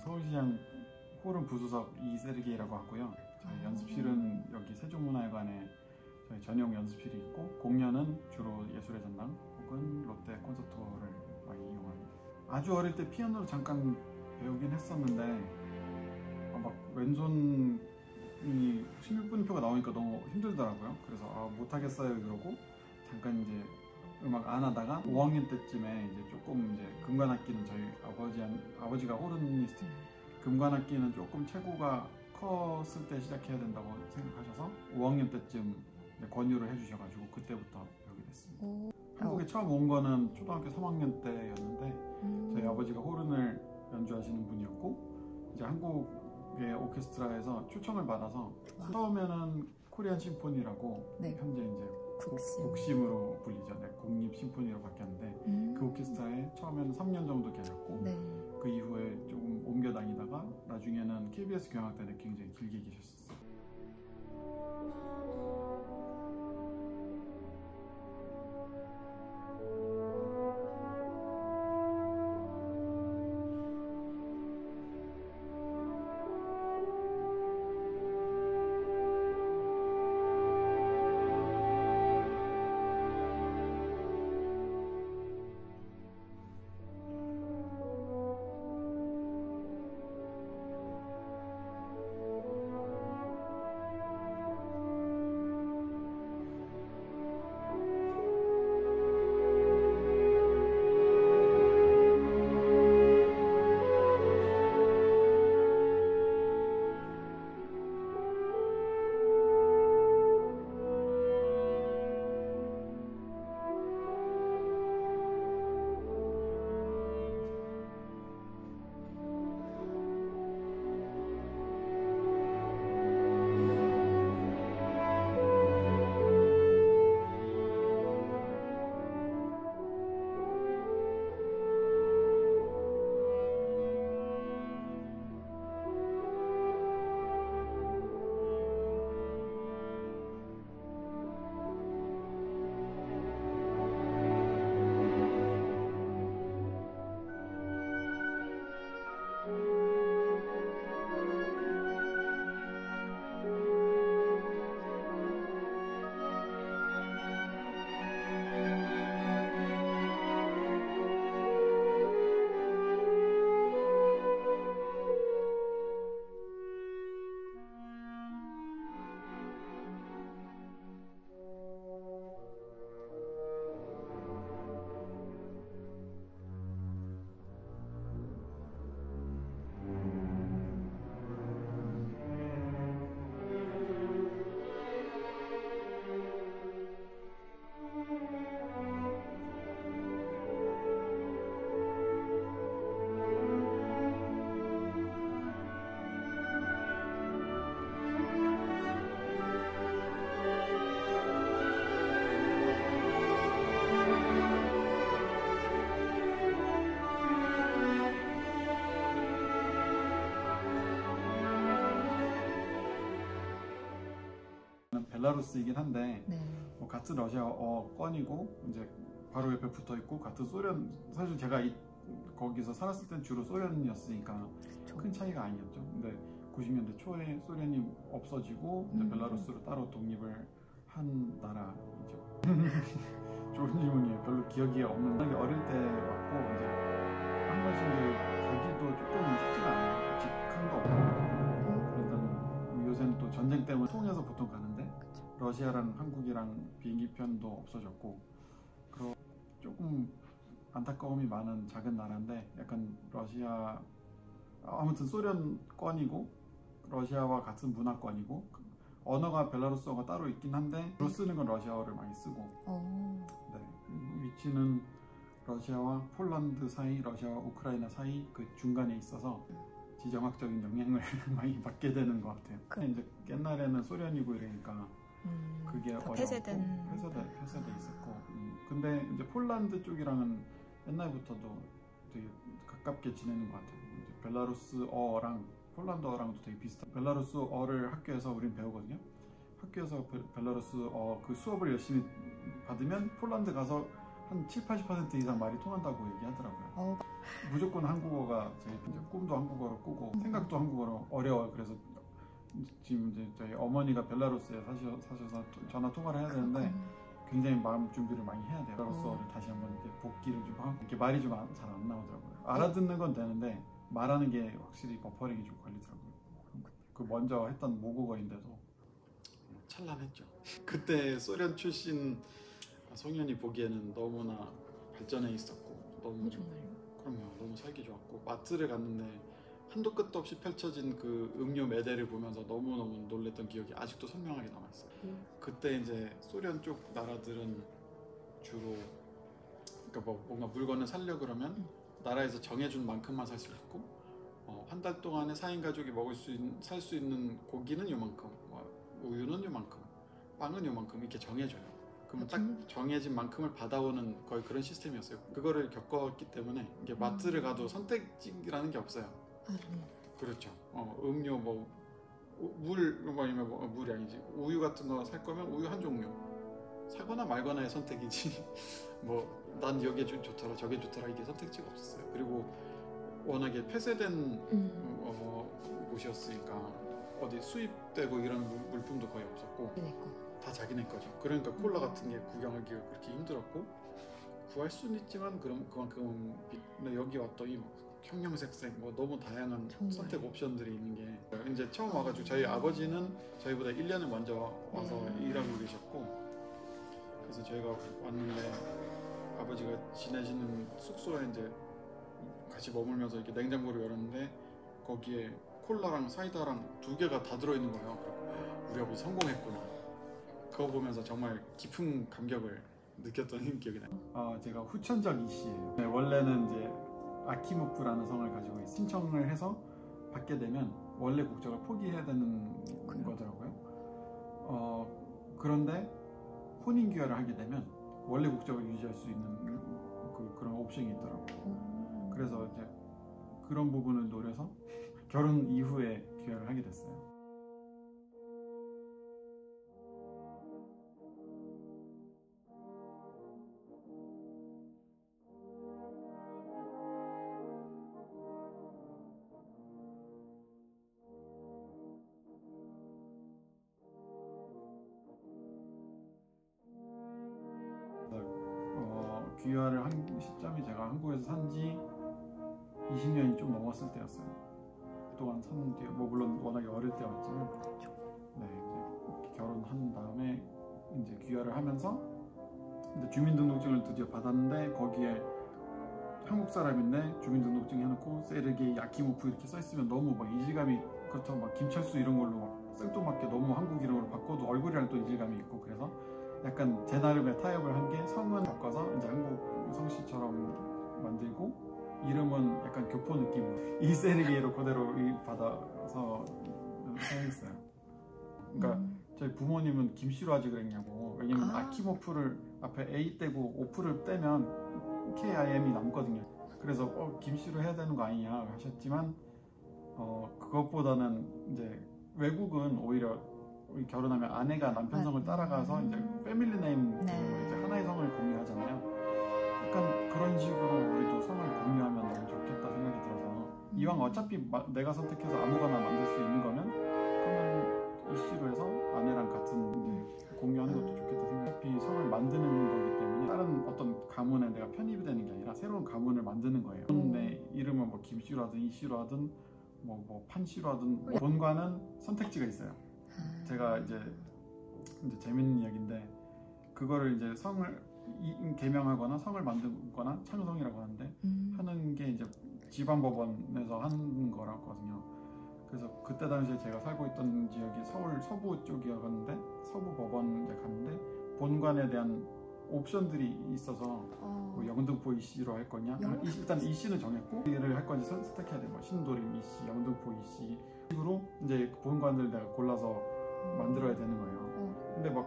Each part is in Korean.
서울시장 호른 부수석 이세르게이라고 하고요. 저희 연습실은 여기 세종문화회관에 저희 전용 연습실이 있고, 공연은 주로 예술의 전당 혹은 롯데 콘서트홀을 많이 이용합니다. 아주 어릴 때 피아노를 잠깐 배우긴 했었는데 막 왼손이 16분표가 나오니까 너무 힘들더라고요. 그래서 못하겠어요 이러고 잠깐 이제 음악 안 하다가 5학년 때쯤에 이제 조금 이제 금관악기는 저희 아버지가 호르니스트, 금관악기는 조금 체구가 컸을 때 시작해야 된다고 생각하셔서 5학년 때쯤 권유를 해주셔가지고 그때부터 배우게 됐습니다. 한국에 처음 온 거는 초등학교 3학년 때였는데 저희 아버지가 호른을 연주하시는 분이었고, 이제 한국의 오케스트라에서 초청을 받아서 처음에는 코리안 심포니라고 현재 이제 국심으로 불리죠. 국립 심포니로 바뀌었는데 그 오케스트라에 처음에는 3년 정도 계셨고 그 이후에 조금 옮겨 다니다가 나중에는 KBS 경영학단에 굉장히 길게 계셨었어요. 벨라루스이긴 한데 뭐 같은 러시아어권이고 이제 바로 옆에 붙어 있고 같은 소련, 사실 제가 거기서 살았을 땐 주로 소련이었으니까 큰 차이가 아니었죠. 근데 90년대 초에 소련이 없어지고 이제 벨라루스로 따로 독립을 한 나라이죠. 좋은 질문이에요. 별로 기억이 없는, 어릴 때 왔고 이제 한 번씩 이제 가기도 조금 쉽지가 않아요. 직항도 없고. 일단 요새는 또 전쟁 때문에 통해서 보통 가는데 러시아랑 한국이랑 비행기편도 없어졌고, 그리고 조금 안타까움이 많은 작은 나라인데 약간 러시아, 아무튼 소련권이고 러시아와 같은 문화권이고 언어가 벨라루스어가 따로 있긴 한데 주로 쓰는 건 러시아어를 많이 쓰고 네, 위치는 러시아와 폴란드 사이, 러시아와 우크라이나 사이 그 중간에 있어서 지정학적인 영향을 많이 받게 되는 것 같아요. 이제 옛날에는 소련이고 이러니까 그게 어렵고 폐쇄돼 있었고 근데 이제 폴란드 쪽이랑은 옛날부터도 되게 가깝게 지내는 것 같아요. 이제 벨라루스어랑 폴란드어랑도 되게 비슷한 벨라루스어를 학교에서 우린 배우거든요. 학교에서 벨라루스어 그 수업을 열심히 받으면 폴란드 가서 한 7-80% 이상 말이 통한다고 얘기하더라고요. 무조건 한국어가 제 이제 꿈도 한국어로 꾸고 생각도 한국어로 어려워요. 그래서 지금 이제 저희 어머니가 벨라루스에 사셔서 전화 통화를 해야 되는데 굉장히 마음 준비를 많이 해야 돼요. 벨라루스어를 다시 한번 이렇게 복기를 좀 하고 이렇게 말이 좀 잘 안 나오더라고요. 알아듣는 건 되는데 말하는 게 확실히 버퍼링이 좀 걸리더라고요. 그 먼저 했던 모국어인데도 찬란했죠. 그때 소련 출신 송년이 보기에는 너무나 발전해 있었고 너무 정말요? 그럼요. 너무 살기 좋았고 마트를 갔는데 한도 끝도 없이 펼쳐진 그 음료 매대를 보면서 너무너무 놀랬던 기억이 아직도 선명하게 남아있어요. 그때 이제 소련 쪽 나라들은 주로 그러니까 뭐 뭔가 물건을 사려 그러면 나라에서 정해준 만큼만 살 수 있고 한 달 동안에 4인 가족이 살 수 있는 고기는 요만큼, 우유는 요만큼, 빵은 요만큼 이렇게 정해줘요. 그러면 딱 정해진 만큼을 받아오는 거의 그런 시스템이었어요. 그거를 겪었기 때문에 이게 마트를 가도 선택지라는 게 없어요. 그렇죠. 음료 물이 아니지 우유 같은 거 살 거면 우유 한 종류 사거나 말거나의 선택이지 뭐 난 여기에 좋더라 저게 좋더라 이게 선택지가 없었어요. 그리고 워낙에 폐쇄된 곳이었으니까 어디 수입되고 이런 물품도 거의 없었고 다 자기네 거죠. 그러니까 콜라 같은 게 구경하기가 그렇게 힘들었고 구할 수는 있지만 그만큼 근데 여기 왔더니 형형색색 너무 다양한 정말. 선택 옵션들이 있는 게 이제 처음 와가지고 저희 아버지는 저희보다 1년을 먼저 와서 일하고 계셨고 그래서 저희가 왔는데 아버지가 지내시는 숙소에 이제 같이 머물면서 이렇게 냉장고를 열었는데 거기에 콜라랑 사이다랑 2개가 다 들어있는 거예요. 우리 아버지 성공했구나. 그거 보면서 정말 깊은 감격을 느꼈던 기억이 나요. 제가 후천적 이씨예요. 네, 원래는 이제 아키모프라는 성을 가지고 신청을 해서 받게 되면 원래 국적을 포기해야 되는 거더라고요. 그런데 혼인 귀화를 하게 되면 원래 국적을 유지할 수 있는 그런 옵션이 있더라고요. 그래서 이제 그런 부분을 노려서 결혼 이후에 귀화를 하게 됐어요. 귀화를 한 시점이 제가 한국에서 산지 20년이 좀 넘었을 때였어요. 그동안 산 뒤에 물론 워낙에 어릴 때였지만 네, 이제 결혼한 다음에 이제 귀화를 하면서 이제 주민등록증을 드디어 받았는데 거기에 한국 사람인데 주민등록증 해놓고 세르게이 아키모프 이렇게 써있으면 너무 막 이질감이 그렇다고 막 김철수 이런 걸로 막 생뚱맞게 너무 한국 이름으로 바꿔도 얼굴이랑 또 이질감이 있고 그래서 약간 제 나름의 타협을 한 게 성은 바꿔서 이제 한국 성씨처럼 만들고 이름은 약간 교포 느낌으로 이세르게이로 그대로 받아서 사용했어요. 그러니까 저희 부모님은 김씨로 하지 그랬냐고. 왜냐면 아키모프를 앞에 A 떼고 오프를 떼면 KIM이 남거든요. 그래서 김씨로 해야 되는 거 아니냐 하셨지만 그것보다는 이제 외국은 오히려 결혼하면 아내가 남편 성을 따라가서 이제 패밀리 네임 이제 하나의 성을 공유하잖아요. 약간 그런 식으로 우리도 성을 공유하면 너무 좋겠다 생각이 들어서 이왕 어차피 내가 선택해서 아무거나 만들 수 있는 거면 그러면 이씨로 해서 아내랑 같은 이제 공유하는 것도 좋겠다 생각. 어차피 성을 만드는 거기 때문에 다른 어떤 가문에 내가 편입이 되는 게 아니라 새로운 가문을 만드는 거예요. 내 이름은 뭐 김씨로 하든 이씨로 하든 뭐 판씨로 하든 본관은 선택지가 있어요. 제가 이제 재밌는 이야기인데 그거를 이제 성을 개명하거나 성을 만들거나 창성이라고 하는데 하는 게 이제 지방법원에서 하는 거라거든요. 그래서 그때 당시에 제가 살고 있던 지역이 서울 서부 쪽이었는데 서부 법원 이제 갔는데 본관에 대한 옵션들이 있어서 뭐 영등포 이씨로 할 거냐, 일단 이씨는 정했고 이를 할 건지 선택해야 돼. 뭐 신도림 이씨, 영등포 이씨 식으로 이제 본관을 내가 골라서 만들어야 되는 거예요. 근데 막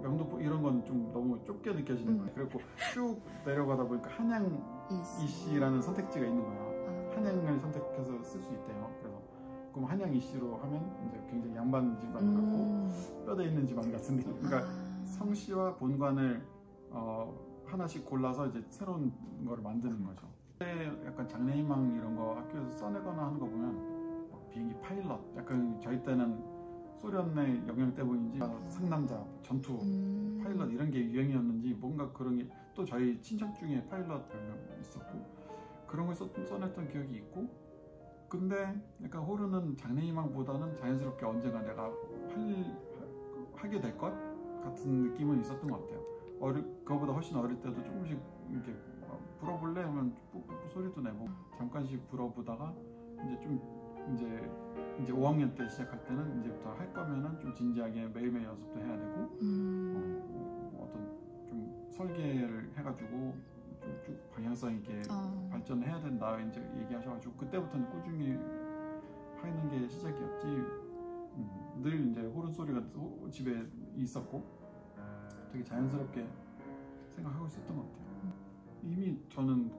영등포 이런 건 좀 너무 좁게 느껴지는 거예요. 그리고 쭉 내려가다 보니까 한양 이씨라는 선택지가 있는 거예요. 한양을 선택해서 쓸 수 있대요. 그래서 그럼 한양 이씨로 하면 이제 굉장히 양반 집안 같고 뼈대 있는 집안 같은 느낌. 그러니까 성씨와 본관을 하나씩 골라서 이제 새로운 거를 만드는 거죠. 약간 장래희망 이런 거 학교에서 써내거나 하는 거 보면 막 비행기 파일럿, 약간 저희 때는 소련의 영향 때문인지 상남자, 전투, 파일럿 이런 게 유행이었는지 뭔가 그런 게 또 저희 친척 중에 파일럿 몇 명 있었고 그런 걸 써냈던 기억이 있고, 근데 약간 호르는 장래희망보다는 자연스럽게 언젠가 내가 하게 될 것 같은 느낌은 있었던 것 같아요. 그거보다 훨씬 어릴 때도 조금씩 이렇게 불어볼래 하면 소리도 내고 잠깐씩 불어보다가 이제 5학년 때 시작할 때는 이제부터 할 거면은 좀 진지하게 매일매일 연습도 해야 되고 어떤 좀 설계를 해가지고 좀 방향성 있게 발전을 해야 된다 이제 얘기하셔가지고 그때부터는 꾸준히 하는 게 시작이었지. 늘 이제 호른 소리가 집에 있었고 되게 자연스럽게 생각하고 있었던 것 같아요. 이미 저는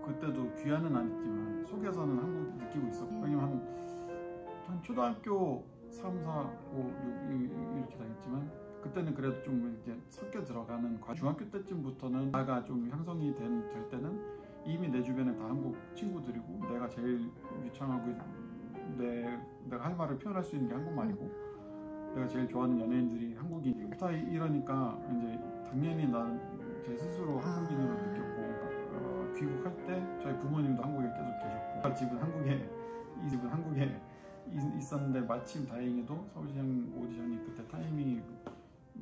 그때도 귀환은 안 했지만 속에서는 한국 느끼고 있었고, 왜냐면 한 초등학교 3, 4, 5, 6 이렇게 다녔지만 그때는 그래도 좀 이제 섞여 들어가는 중학교 때쯤부터는 나가 좀 형성이 될 때는 이미 내 주변에 다 한국 친구들이고 내가 제일 유창하고 내가 할 말을 표현할 수 있는 게 한국말이고 내가 제일 좋아하는 연예인들이 한국인이고 다 이러니까 이제 당연히 나는 제 스스로 한국인으로 느꼈고 귀국할 때 저희 부모님도 한국에 계속 계셨고 집은 한국에 있었는데 마침 다행히도 서울시장 오디션이 그때 타이밍이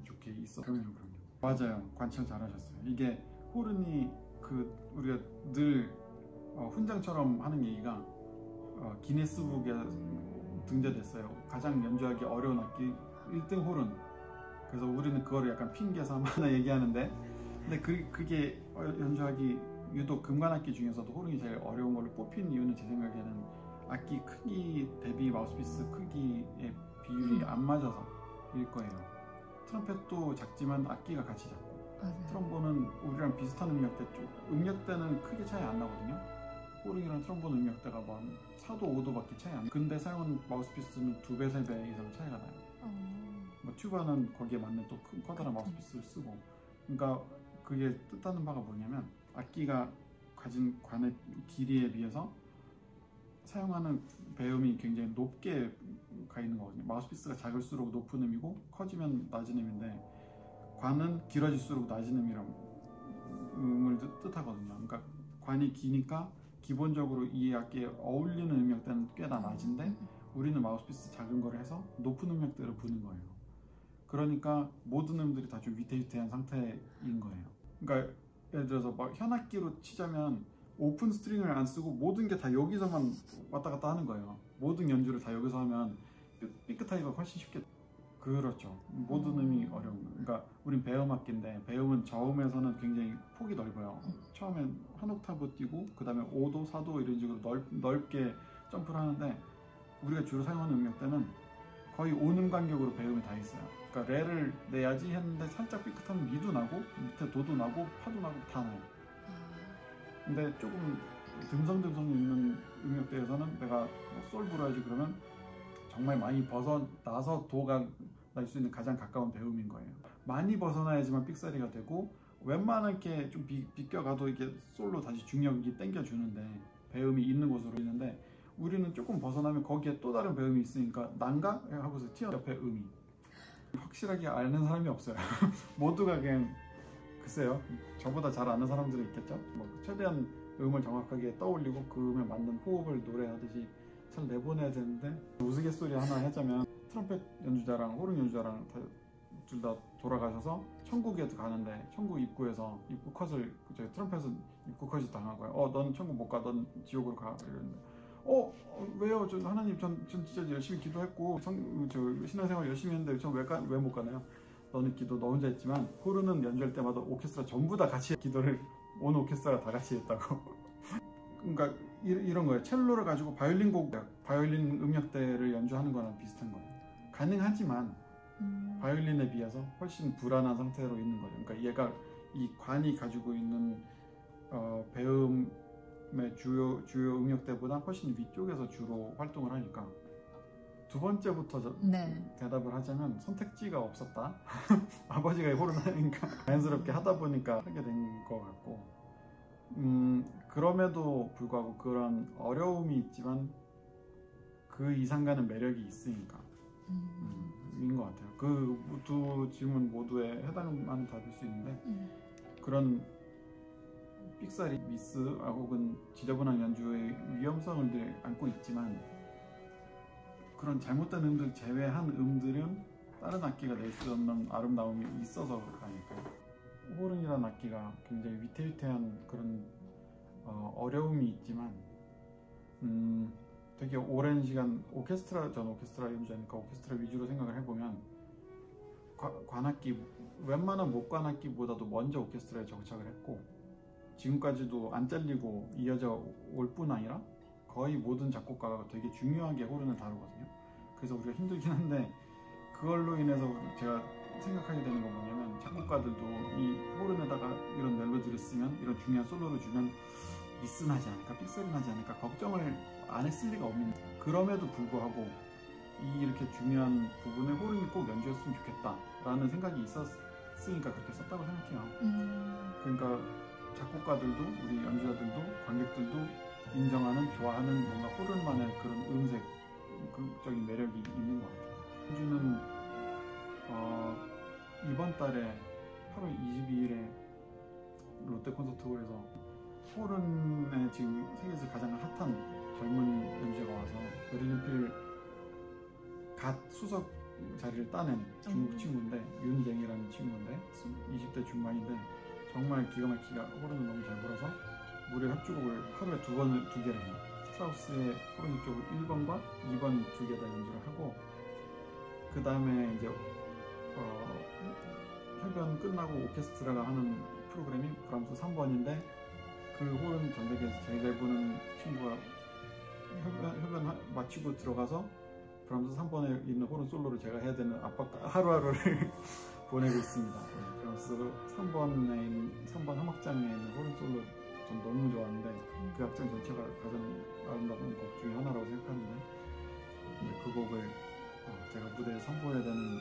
좋게 있었어요. 그럼요. 맞아요. 관찰 잘하셨어요. 이게 호른이 우리가 늘 훈장처럼 하는 얘기가 기네스북에 등재됐어요. 가장 연주하기 어려운 악기 1등 호른. 그래서 우리는 그거를 약간 핑계 삼아 얘기하는데, 근데 그게 연주하기 유독 금관악기 중에서도 호른이 제일 어려운 걸로 뽑힌 이유는 제 생각에는 악기 크기 대비 마우스피스 크기의 비율이 안 맞아서일 거예요. 트럼펫도 작지만 악기가 같이 작고 트럼본은 우리랑 비슷한 음역대 쪽 음역대는 크게 차이 안 나거든요. 호른이랑 트럼본 음역대가 뭐 4도 5도밖에 차이 안 나요. 근데 사용한 마우스피스는 2배 3배 이상 차이가 나요. 뭐 튜바는 거기에 맞는 또 커다란 마우스피스를 쓰고, 그러니까 그게 뜻하는 바가 뭐냐면 악기가 가진 관의 길이에 비해서 사용하는 배음이 굉장히 높게 가 있는 거거든요. 마우스피스가 작을수록 높은 음이고 커지면 낮은 음인데 관은 길어질수록 낮은 음을 뜻하거든요. 그러니까 관이 기니까 기본적으로 이 악기에 어울리는 음역대는 꽤나 낮은데 우리는 마우스피스 작은 걸 해서 높은 음역대를 부는 거예요. 그러니까 모든 음들이 다 좀 위태위태한 상태인 거예요. 그러니까 예를 들어서 막 현악기로 치자면 오픈 스트링을 안 쓰고 모든 게 다 여기서만 왔다 갔다 하는 거예요. 모든 연주를 다 여기서 하면 삐끗하기가 훨씬 쉽게. 그렇죠. 모든 음이 어려운 거예요. 그러니까 우린 배음악기인데 배음은 저음에서는 굉장히 폭이 넓어요. 처음엔 한 옥타브 띄고 그 다음에 5도, 4도 이런 식으로 넓게 점프를 하는데 우리가 주로 사용하는 음역대는 거의 5음 간격으로 배음이 다 있어요. 그러니까 레를 내야지 했는데 살짝 삐끗하면 미도 나고 밑에 도도 나고 파도 나고 다 나요. 근데 조금 듬성듬성 있는 음역대에서는 내가 솔 불어야지 그러면 정말 많이 벗어나서 도가 날 수 있는 가장 가까운 배음인 거예요. 많이 벗어나야지만 삑사리가 되고 웬만하게 좀 비껴가도 이게 솔로 다시 중력이 당겨주는데 배음이 있는 곳으로 있는데 우리는 조금 벗어나면 거기에 또 다른 배음이 있으니까 난가? 하고서 튀어 옆에 음이 확실하게 아는 사람이 없어요. 모두가 그냥 글쎄요, 저보다 잘 아는 사람들이 있겠죠. 뭐 최대한 음을 정확하게 떠올리고 그 음에 맞는 호흡을 노래하듯이 잘 내보내야 되는데 우스갯소리 하나 하자면 트럼펫 연주자랑 호른 연주자랑 둘 다 돌아가셔서 천국에 가는데 천국 입구에서 입구 컷을 저희 트럼펫은 입구 컷이 당한 거예요. 넌 천국 못 가, 넌 지옥으로 가 이랬는데 왜요? 저 하나님 전 진짜 열심히 기도했고 저 신앙생활 열심히 했는데 전 왜 못 가나요? 너는 기도 너 혼자 했지만 호른은 연주할 때마다 오케스트라 전부 다 같이 기도를 온 오케스트라가 다 같이 했다고. 그러니까 이런 거예요. 첼로를 가지고 바이올린 음역대를 연주하는 거랑 비슷한 거예요. 가능하지만 바이올린에 비해서 훨씬 불안한 상태로 있는 거죠. 그러니까 얘가 이 관이 가지고 있는 배음의 주요 음역대보다 훨씬 위쪽에서 주로 활동을 하니까. 두 번째부터 대답을 하자면 선택지가 없었다. 아버지가 호른 하니까 자연스럽게 하다 보니까 하게 된 것 같고, 그럼에도 불구하고 그런 어려움이 있지만 그 이상 가는 매력이 있으니까 인 것 같아요. 그 두 질문 모두에 해당하는 답일 수 있는데, 그런 삑사리, 미스 혹은 지저분한 연주의 위험성을 늘 안고 있지만 그런 잘못된 음들 제외한 음들은 다른 악기가 낼 수 없는 아름다움이 있어서 그러니까요. 호른이라는 악기가 굉장히 위태위태한 그런 어려움이 있지만 되게 오랜 시간 전 오케스트라 연주하니까 오케스트라 위주로 생각을 해보면 관악기, 웬만한 목관악기보다도 먼저 오케스트라에 정착을 했고 지금까지도 안 잘리고 이어져 올 뿐 아니라 거의 모든 작곡가가 되게 중요하게 호른을 다루거든요. 그래서 우리가 힘들긴 한데 그걸로 인해서 제가 생각하게 되는 건 뭐냐면, 작곡가들도 이 호른에다가 이런 멜로디를 쓰면, 이런 중요한 솔로를 주면 미스 나지 않을까, 삑사리 나지 않을까 걱정을 안 했을 리가 없는데, 그럼에도 불구하고 이렇게 중요한 부분을 호른이 꼭 연주했으면 좋겠다 라는 생각이 있었으니까 그렇게 썼다고 생각해요. 그러니까 작곡가들도 우리 연주자들도 관객들도 인정하는, 좋아하는 뭔가 호른만의 그런 음색, 극적인 매력이 있는 것 같아요. 호주는 이번 달에 8월 22일에 롯데 콘서트홀에서 호른의 지금 세계에서 가장 핫한 젊은 연주자가 와서 베를린 필 갓 수석 자리를 따낸 중국 친구인데, 윤댕이라는 친구인데 20대 중반인데 정말 기가 막히게 호른을 너무 잘 불어서 무려 협주곡을 하루에 두 개를 해요. 스트라우스의 호른 협주곡 1번과 2번 두 개 다 연주를 하고, 그 다음에 이제 협연 끝나고 오케스트라가 하는 프로그램이 브람스 3번인데 그 호른 전대기에서 제일 잘 부는 친구가 협연 마치고 들어가서 브람스 3번에 있는 호른 솔로를 제가 해야 되는 하루하루를 보내고 있습니다. 브람스 3번 함악장에 있는 호른 솔로 전 너무 좋아하는데 그 악장 전체가 가장 아름다운 곡 중에 하나라고 생각하는데, 그 곡을 제가 무대에 선보여야 되는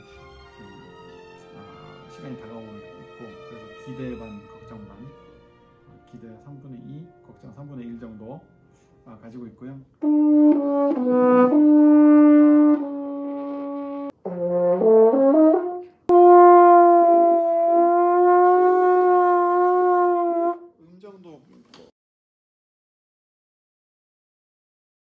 시간이 다가오고 있고, 그래서 기대 반 걱정 반, 기대 3분의 2 걱정 3분의 1 정도 가지고 있고요.